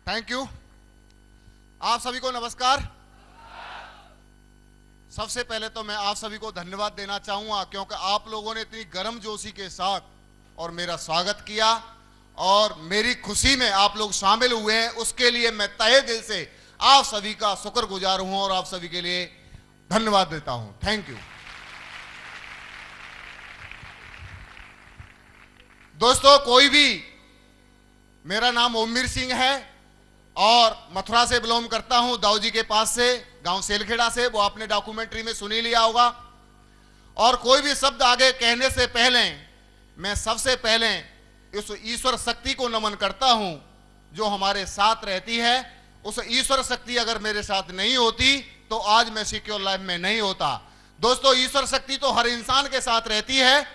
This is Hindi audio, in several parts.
Thank you. आप सभी को नमस्कार। सबसे पहले तो मैं आप सभी को धन्यवाद देना चाहूंगा क्योंकि आप लोगों ने इतनी गर्मजोशी के साथ और मेरा स्वागत किया और मेरी खुशी में आप लोग शामिल हुए हैं, उसके लिए मैं तहे दिल से आप सभी का शुक्रगुजार हूं और आप सभी के लिए धन्यवाद देता हूं। Thank you. दोस्तों, कोई भी, मेरा नाम ओमवीर सिंह है और मथुरा से बिलोंग करता हूं, दाऊजी के पास से, गांव सेलखेड़ा से। वो आपने डॉक्यूमेंट्री में सुन ही लिया होगा। और कोई भी शब्द आगे कहने से पहले मैं सबसे पहले उस ईश्वर शक्ति को नमन करता हूं जो हमारे साथ रहती है। उस ईश्वर शक्ति अगर मेरे साथ नहीं होती तो आज मैं सिक्योर लाइफ में नहीं होता। दोस्तों, ईश्वर शक्ति तो हर इंसान के साथ रहती है।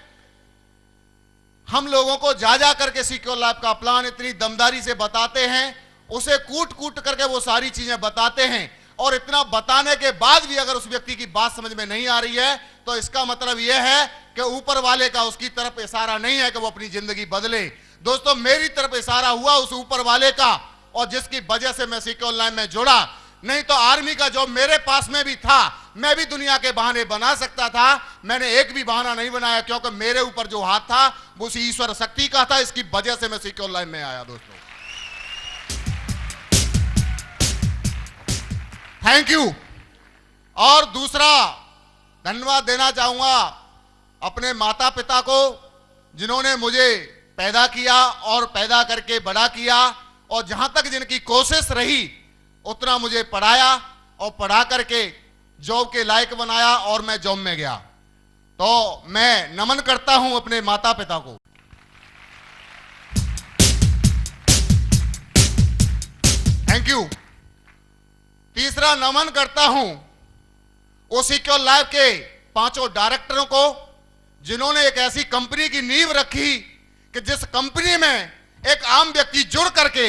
हम लोगों को जा जा करके सिक्योर लाइफ का प्लान इतनी दमदारी से बताते हैं, उसे कूट कूट करके वो सारी चीजें बताते हैं, और इतना बताने के बाद भी अगर उस व्यक्ति की बात समझ में नहीं आ रही है तो इसका मतलब यह है कि ऊपर वाले का उसकी तरफ इशारा नहीं है कि वो अपनी जिंदगी बदले। दोस्तों, मेरी तरफ इशारा हुआ उस ऊपर वाले का, और जिसकी वजह से मैं सिक्योर लाइफ में जुड़ा। नहीं तो आर्मी का जॉब मेरे पास में भी था, मैं भी दुनिया के बहाने बना सकता था। मैंने एक भी बहाना नहीं बनाया क्योंकि मेरे ऊपर जो हाथ था वो उसी ईश्वर शक्ति का था। इसकी वजह से मैं सिक्योर लाइफ में आया। दोस्तों, थैंक यू। और दूसरा धन्यवाद देना चाहूंगा अपने माता पिता को जिन्होंने मुझे पैदा किया और पैदा करके बड़ा किया, और जहां तक जिनकी कोशिश रही उतना मुझे पढ़ाया और पढ़ा करके जॉब के लायक बनाया और मैं जॉब में गया। तो मैं नमन करता हूं अपने माता पिता को। Thank you. तीसरा नमन करता हूं वो सिक्योर लाइफ के 5 डायरेक्टरों को जिन्होंने एक ऐसी कंपनी की नींव रखी कि जिस कंपनी में एक आम व्यक्ति जुड़ करके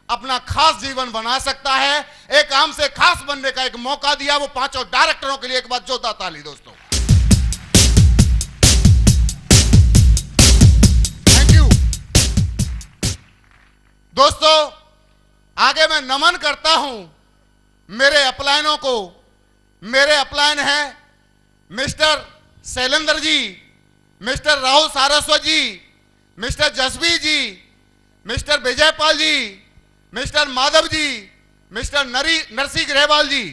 अपना खास जीवन बना सकता है। एक आम से खास बनने का एक मौका दिया। वो 5 डायरेक्टरों के लिए एक बार जोरदार ताली। दोस्तों, थैंक यू। दोस्तों, आगे मैं नमन करता हूं मेरे अपलायनों को। मेरे अपलायन हैं मिस्टर शैलेंद्र जी, मिस्टर राहुल सारस्वत जी, मिस्टर जसबीर जी, मिस्टर विजयपाल जी, मिस्टर माधव जी, मिस्टर नरसिंह ग्रेवाल जी।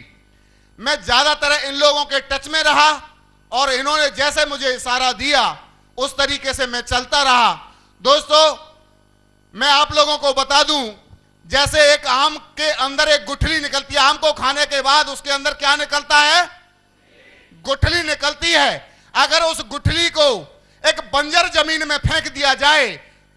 मैं ज्यादातर इन लोगों के टच में रहा और इन्होंने जैसे मुझे इशारा दिया उस तरीके से मैं चलता रहा। दोस्तों, मैं आप लोगों को बता दूं, जैसे एक आम के अंदर एक गुठली निकलती है, आम को खाने के बाद उसके अंदर क्या निकलता है? गुठली निकलती है। अगर उस गुठली को एक बंजर जमीन में फेंक दिया जाए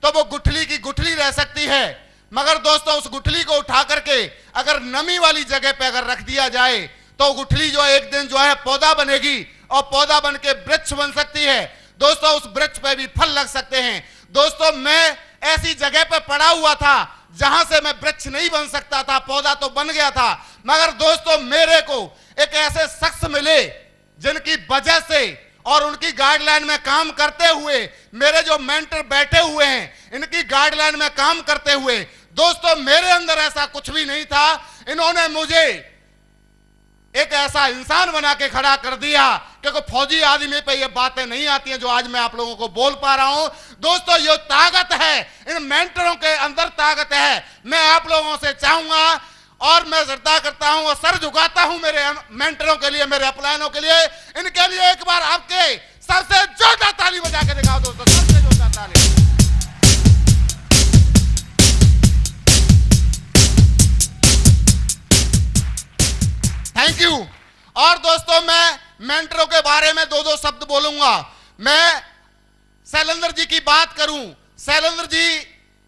तो वो गुठली की गुठली रह सकती है, मगर दोस्तों उस गुठली को उठा करके अगर नमी वाली जगह पे अगर रख दिया जाए तो गुठली जो है एक दिन जो है पौधा बनेगी और पौधा बन के वृक्ष बन सकती है। दोस्तों, उस वृक्ष पे भी फल लग सकते हैं। दोस्तों, मैं ऐसी जगह पे पड़ा हुआ था जहां से मैं वृक्ष नहीं बन सकता था, पौधा तो बन गया था, मगर दोस्तों मेरे को एक ऐसे शख्स मिले जिनकी वजह से और उनकी गाइडलाइन में काम करते हुए, मेरे जो मेंटर बैठे हुए हैं इनकी गाइडलाइन में काम करते हुए, दोस्तों मेरे अंदर ऐसा कुछ भी नहीं था। इन्होंने मुझे एक ऐसा इंसान बना के खड़ा कर दिया क्योंकि फौजी आदमी पे ये बातें नहीं आती हैं जो आज मैं आप लोगों को बोल पा रहा हूं। दोस्तों, ये ताकत है, इन मेंटरों के अंदर ताकत है। मैं आप लोगों से चाहूंगा और मैं श्रद्धा करता हूं और सर झुकाता हूं मेरे मेंटरों के लिए, मेरे अपलायनों के लिए। इनके लिए एक बार आपके सबसे जोरदार ताली बजा के दिखाओ दोस्तों, सबसे जोरदार ताली। Thank you. और दोस्तों, मैं मेंटरों के बारे में 2 शब्द बोलूंगा। मैं शैलेंद्र जी की बात करूं, शैलेंद्र जी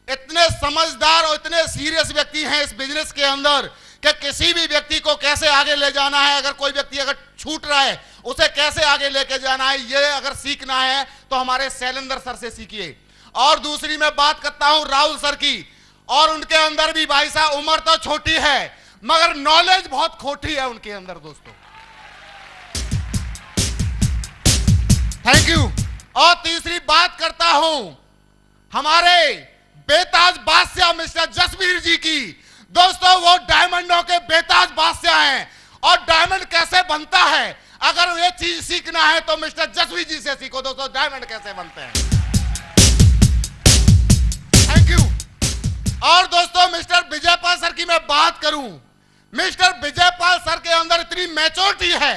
इतने समझदार और इतने सीरियस व्यक्ति हैं इस बिजनेस के अंदर कि किसी भी व्यक्ति को कैसे आगे ले जाना है, अगर कोई व्यक्ति अगर छूट रहा है उसे कैसे आगे लेके जाना है, ये अगर सीखना है तो हमारे शैलेंद्र सर से सीखिए। और दूसरी मैं बात करता हूं राहुल सर की, और उनके अंदर भी भाई साहब उम्र तो छोटी है मगर नॉलेज बहुत खोटी है उनके अंदर। दोस्तों, थैंक यू। और तीसरी बात करता हूं हमारे बेताज बादशाह मिस्टर जसबीर जी की। दोस्तों वो डायमंडों के बेताज बादशाह हैं। और डायमंड कैसे बनता है, अगर ये चीज सीखना है तो मिस्टर जसवी जी से सीखो दोस्तों, डायमंड कैसे बनते हैं। Thank you. और दोस्तों मिस्टर विजयपाल सर की मैं बात करूं, मिस्टर विजयपाल सर के अंदर इतनी मैच्योरिटी है,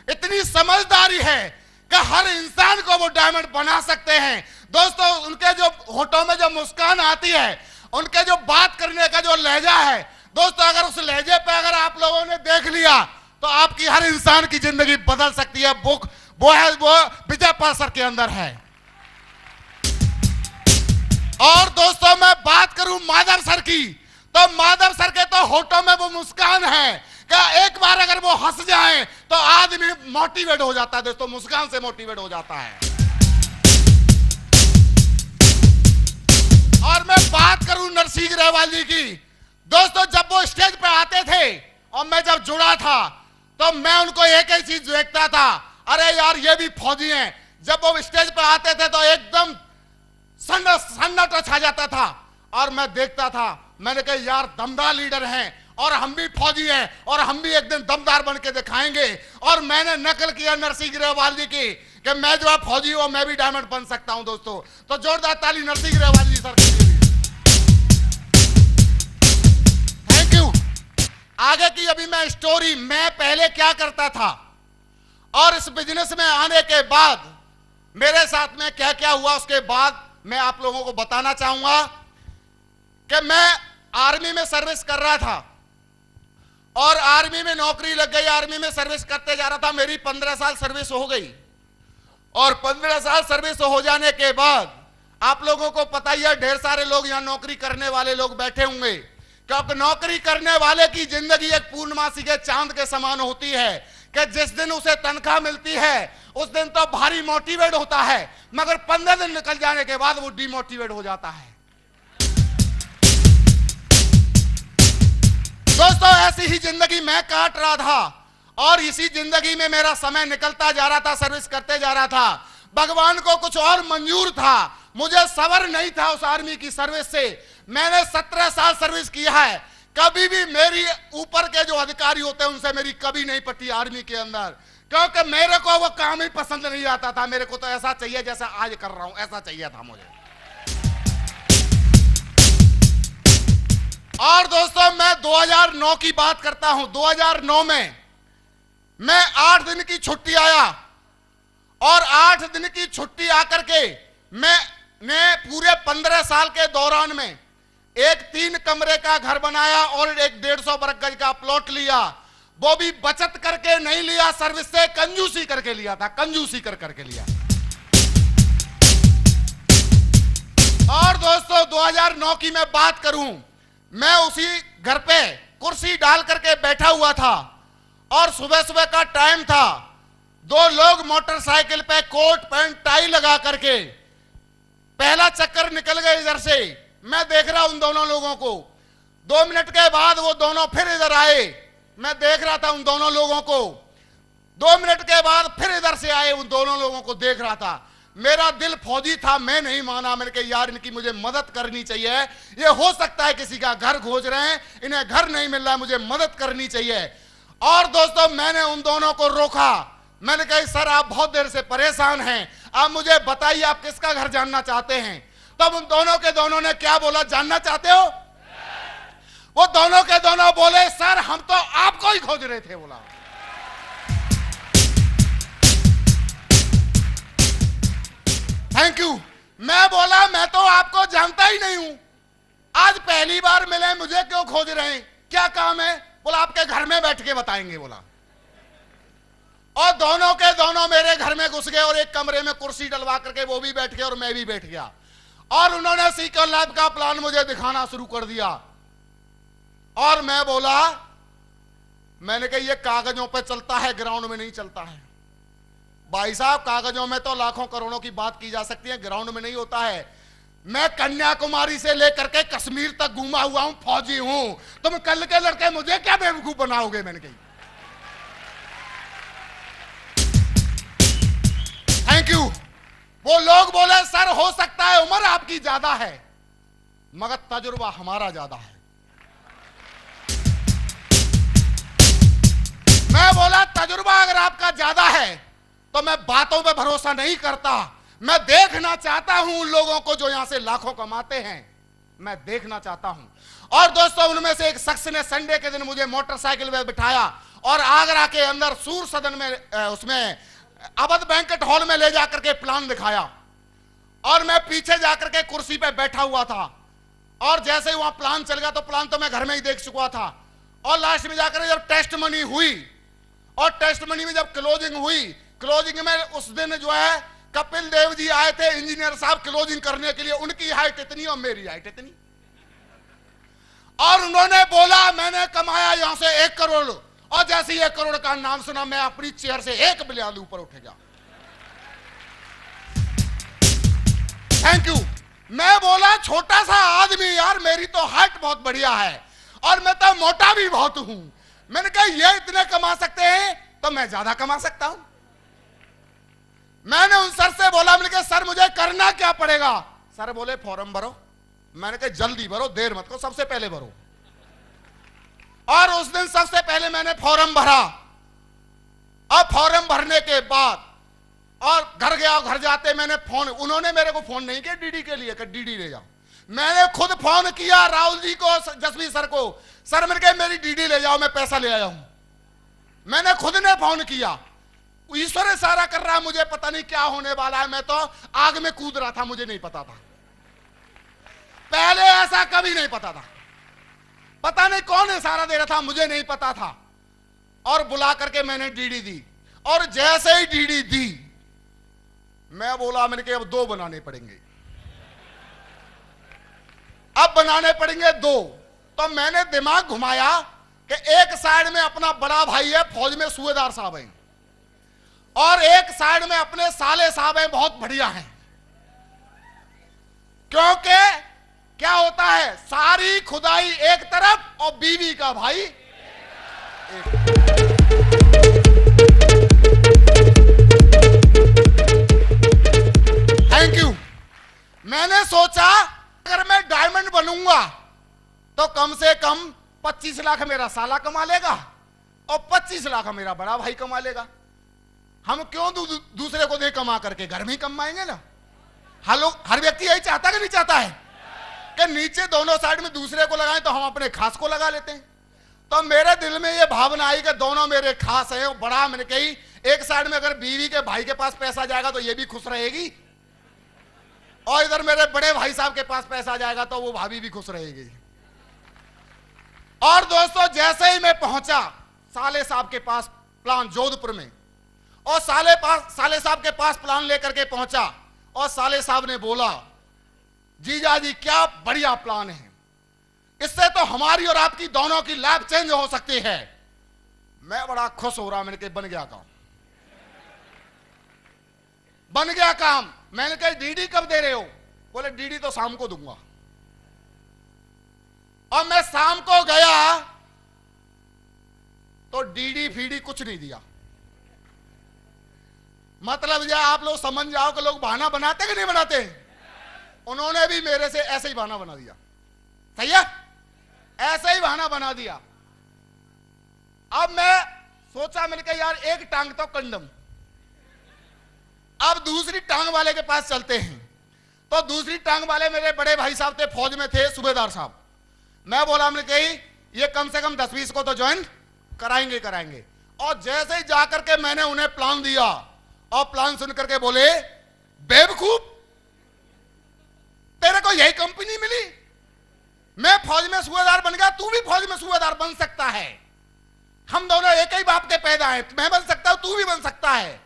इतनी समझदारी है कि हर इंसान को वो डायमंड बना सकते हैं। दोस्तों उनके जो होठों में जो मुस्कान आती है, उनके जो बात करने का जो लहजा है, दोस्तों अगर उस लहजे पे अगर आप लोगों ने देख लिया तो आपकी हर इंसान की जिंदगी बदल सकती है। वो विजयपाल सर के अंदर है। और दोस्तों मैं बात करूं माधव सर की, तो माधव सर के तो होठों में वो मुस्कान है कि एक बार अगर वो हंस जाएं तो आदमी मोटिवेट हो जाता है। दोस्तों मुस्कान से मोटिवेट हो जाता है। और मैं बात करूं नरसिंह ग्रेवाल जी की, दोस्तों जब वो स्टेज पे आते थे और मैं जब जुड़ा था तो मैं उनको एक ही चीज देखता था, अरे यार ये भी फौजी हैं। जब वो स्टेज पे आते थे तो एकदम सन्नाटा छा जाता था और मैं देखता था, मैंने कहा यार दमदार लीडर हैं और हम भी फौजी हैं और हम भी एक दिन दमदार बन के दिखाएंगे। और मैंने नकल किया नरसिंह ग्रेवाल जी की कि मैं जो है फौजी हूं, मैं भी डायमंड बन सकता हूं। दोस्तों तो जोरदार ताली नरसिंह ग्रेवाल जी सर के लिए। Thank you. आगे की अभी मैं स्टोरी, मैं पहले क्या करता था और इस बिजनेस में आने के बाद मेरे साथ में क्या क्या हुआ, उसके बाद मैं आप लोगों को बताना चाहूंगा कि मैं आर्मी में सर्विस कर रहा था और आर्मी में नौकरी लग गई। आर्मी में सर्विस करते जा रहा था, मेरी 15 साल सर्विस हो गई। और 15 साल सर्विस हो जाने के बाद आप लोगों को पता ही है, ढेर सारे लोग यहां नौकरी करने वाले लोग बैठे होंगे, क्योंकि नौकरी करने वाले की जिंदगी एक पूर्णमासी के चांद के समान होती है कि जिस दिन उसे तनख्वाह मिलती है उस दिन तो भारी मोटिवेट होता है, मगर 15 दिन निकल जाने के बाद वो डिमोटिवेट हो जाता है। दोस्तों ऐसी ही जिंदगी मैं काट रहा था और इसी जिंदगी में मेरा समय निकलता जा रहा था, सर्विस करते जा रहा था। भगवान को कुछ और मंजूर था, मुझे सब्र नहीं था उस आर्मी की सर्विस से। मैंने 17 साल सर्विस किया है, कभी भी मेरी ऊपर के जो अधिकारी होते हैं उनसे मेरी कभी नहीं पटी आर्मी के अंदर, क्योंकि मेरे को वो काम ही पसंद नहीं आता था। मेरे को तो ऐसा चाहिए जैसा आज कर रहा हूं, ऐसा चाहिए था मुझे। और दोस्तों मैं 2009 की बात करता हूं। 2009 में मैं 8 दिन की छुट्टी आया और 8 दिन की छुट्टी आकर के मैंने पूरे 15 साल के दौरान में एक 3 कमरे का घर बनाया और एक 150 वर्ग गज का प्लॉट लिया। वो भी बचत करके नहीं लिया, सर्विस से कंजूसी करके लिया था, कंजूसी कर करके लिया। और दोस्तों 2009 की मैं बात करूं, मैं उसी घर पे कुर्सी डाल करके बैठा हुआ था और सुबह सुबह का टाइम था। 2 लोग मोटरसाइकिल पे कोट पैंट टाई लगा करके पहला चक्कर निकल गए इधर से। मैं देख रहा उन दोनों लोगों को। 2 मिनट के बाद वो दोनों फिर इधर आए, मैं देख रहा था उन दोनों लोगों को। 2 मिनट के बाद फिर इधर से आए, उन दोनों लोगों को देख रहा था। मेरा दिल फौजी था, मैं नहीं माना। मैंने कहा यार इनकी मुझे मदद करनी चाहिए। ये हो सकता है किसी का घर खोज रहे हैं, इन्हें घर नहीं मिल रहा है, मुझे मदद करनी चाहिए। और दोस्तों मैंने उन दोनों को रोका। मैंने कहा सर आप बहुत देर से परेशान हैं, आप मुझे बताइए आप किसका घर जानना चाहते हैं। तब उन दोनों के दोनों ने क्या बोला, जानना चाहते हो? वो दोनों के दोनों बोले सर हम तो आपको ही खोज रहे थे। बोला थैंक यू। मैं बोला मैं तो आपको जानता ही नहीं हूं, आज पहली बार मिले, मुझे क्यों खोज रहे हैं, क्या काम है? बोला आपके घर में बैठ के बताएंगे। बोला और दोनों के दोनों मेरे घर में घुस गए और एक कमरे में कुर्सी डलवा करके वो भी बैठ गए और मैं भी बैठ गया। और उन्होंने सीकर लैब का प्लान मुझे दिखाना शुरू कर दिया। और मैं बोला, मैंने कहा ये कागजों पे चलता है, ग्राउंड में नहीं चलता है। भाई साहब कागजों में तो लाखों करोड़ों की बात की जा सकती है, ग्राउंड में नहीं होता है। मैं कन्याकुमारी से लेकर के कश्मीर तक घूमा हुआ हूं, फौजी हूं। तुम कल के लड़के मुझे क्या बेवकूफ बनाओगे? मैंने कही थैंक यू। वो लोग बोले सर हो सकता है उम्र आपकी ज्यादा है, मगर तजुर्बा हमारा ज्यादा है। मैं बोला तजुर्बा अगर आपका ज्यादा है तो मैं बातों पे भरोसा नहीं करता, मैं देखना चाहता हूं उन लोगों को जो यहां से लाखों कमाते हैं, मैं देखना चाहता हूं। और दोस्तों उनमें से एक शख्स ने संडे के दिन मुझे मोटरसाइकिल में बिठाया और आगरा के अंदर सूर सदन में उसमें अवध बैंकेट हॉल में ले जाकर के प्लान दिखाया और मैं पीछे जाकर के कुर्सी पे बैठा हुआ था और जैसे ही वहां प्लान चल गया तो प्लान तो मैं घर में ही देख चुका था। और लास्ट में जाकर जब टेस्ट मनी हुई और टेस्ट मनी में जब क्लोजिंग हुई, क्लोजिंग में उस दिन जो है कपिल देव जी आए थे इंजीनियर साहब क्लोजिंग करने के लिए, उनकी हाइट इतनी और मेरी हाइट इतनी, और उन्होंने बोला मैंने कमाया यहां से 1 करोड़, और जैसे ही 1 करोड़ का नाम सुना मैं अपनी चेयर से 1 बिलियन ऊपर उठ गया। Thank you. मैं बोला छोटा सा आदमी यार, मेरी तो हाइट बहुत बढ़िया है और मैं तो मोटा भी बहुत हूं। मैंने कहा ये इतने कमा सकते हैं तो मैं ज्यादा कमा सकता हूं। मैंने उन सर से बोला, मैंने कहा सर मुझे करना क्या पड़ेगा? सर बोले फॉर्म भरो। मैंने कहा जल्दी भरो, देर मत करो, सबसे पहले भरो। और उस दिन सबसे पहले मैंने फॉर्म भरा। अब फॉर्म भरने के बाद और घर गया, घर जाते मैंने फोन, उन्होंने मेरे को फोन नहीं किया डीडी के लिए कि डीडी ले जाओ, मैंने खुद फोन किया राहुल जी को, जसवीर सर को, सर मैंने कहा मेरी डीडी ले जाओ, मैं पैसा ले आया हूं। मैंने खुद ने फोन किया। ईश्वर इशारा कर रहा है, मुझे पता नहीं क्या होने वाला है, मैं तो आग में कूद रहा था, मुझे नहीं पता था, पहले ऐसा कभी नहीं पता था, पता नहीं कौन इशारा दे रहा था, मुझे नहीं पता था। और बुला करके मैंने डीडी दी और जैसे ही डीडी दी मैं बोला मैंने कहा अब 2 बनाने पड़ेंगे, अब बनाने पड़ेंगे 2। तो मैंने दिमाग घुमाया कि एक साइड में अपना बड़ा भाई है फौज में सूबेदार साहब हैं और एक साइड में अपने साले साहब हैं, बहुत बढ़िया हैं। क्योंकि क्या होता है सारी खुदाई एक तरफ और बीवी का भाई एक। Thank you. मैंने सोचा अगर मैं डायमंड बनूंगा तो कम से कम 25 लाख मेरा साला कमा लेगा और 25 लाख मेरा बड़ा भाई कमा लेगा। हम क्यों दूसरे को दे कमा करके, घर में ही कमाएंगे ना। हर व्यक्ति यही चाहता कि नहीं चाहता है कि नीचे दोनों साइड में दूसरे को लगाएं तो हम अपने खास को लगा लेते हैं। तो मेरे दिल में ये भावना आई कि दोनों मेरे खास हैं, बड़ा मैंने कही एक साइड में अगर बीवी के भाई के पास पैसा जाएगा तो ये भी खुश रहेगी और इधर मेरे बड़े भाई साहब के पास पैसा जाएगा तो वो भाभी भी खुश रहेगी। और दोस्तों जैसे ही मैं पहुंचा साले साहब के पास प्लान जोधपुर में, और साले साहब के पास प्लान लेकर के पहुंचा और साले साहब ने बोला जीजा जी क्या बढ़िया प्लान है, इससे तो हमारी और आपकी दोनों की लाइफ चेंज हो सकती है। मैं बड़ा खुश हो रहा, मैंने कहा बन गया काम, बन गया काम। मैंने कहा डीडी कब दे रहे हो? बोले डीडी तो शाम को दूंगा। और मैं शाम को गया तो डीडी फीडी कुछ नहीं दिया। मतलब ये आप लोग समझ जाओ कि लोग बहाना बनाते कि नहीं बनाते, उन्होंने भी मेरे से ऐसे ही बहाना बना दिया। सही है, ऐसे ही बहाना बना दिया। अब मैं सोचा, मैंने कहा यार एक टांग तो कंडम, अब दूसरी टांग वाले के पास चलते हैं। तो दूसरी टांग वाले मेरे बड़े भाई साहब थे, फौज में थे, सूबेदार साहब। मैं बोला मैंने कही ये कम से कम 10-20 को तो ज्वाइन कराएंगे। और जैसे ही जाकर के मैंने उन्हें प्लान दिया और प्लान सुन करके बोले बेवकूफ, तेरे को यही कंपनी मिली, मैं फौज में सूबेदार बन गया, तू भी फौज में सूबेदार बन सकता है, हम दोनों एक ही बाप के पैदा हैं, मैं बन सकता हूं तू भी बन सकता है,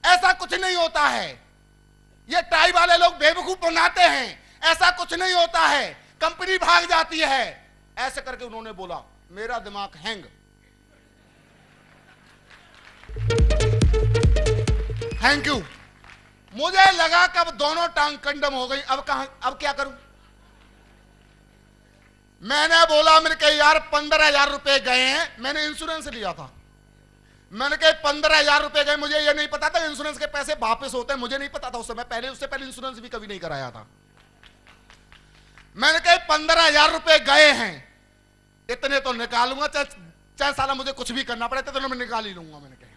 ऐसा कुछ नहीं होता है, ये टाई वाले लोग बेवकूफ बनाते हैं, ऐसा कुछ नहीं होता है, कंपनी भाग जाती है। ऐसे करके उन्होंने बोला, मेरा दिमाग हैंग। Thank you. मुझे लगा कि अब दोनों टांग कंडम हो गई, अब क्या करूं? मैंने बोला, मेरे कहा यार 15,000 रुपए गए हैं, मैंने इंश्योरेंस लिया था, मैंने कहा 15,000 रुपए गए, मुझे ये नहीं पता था इंश्योरेंस के पैसे वापस होते हैं, मुझे नहीं पता था उस समय, उससे पहले इंश्योरेंस भी कभी नहीं कराया था। मैंने कहा 15,000 रुपए गए हैं, इतने तो निकालूंगा, चाहे साला मुझे कुछ भी करना पड़े तो मैं निकाल ही लूंगा, मैंने कहा।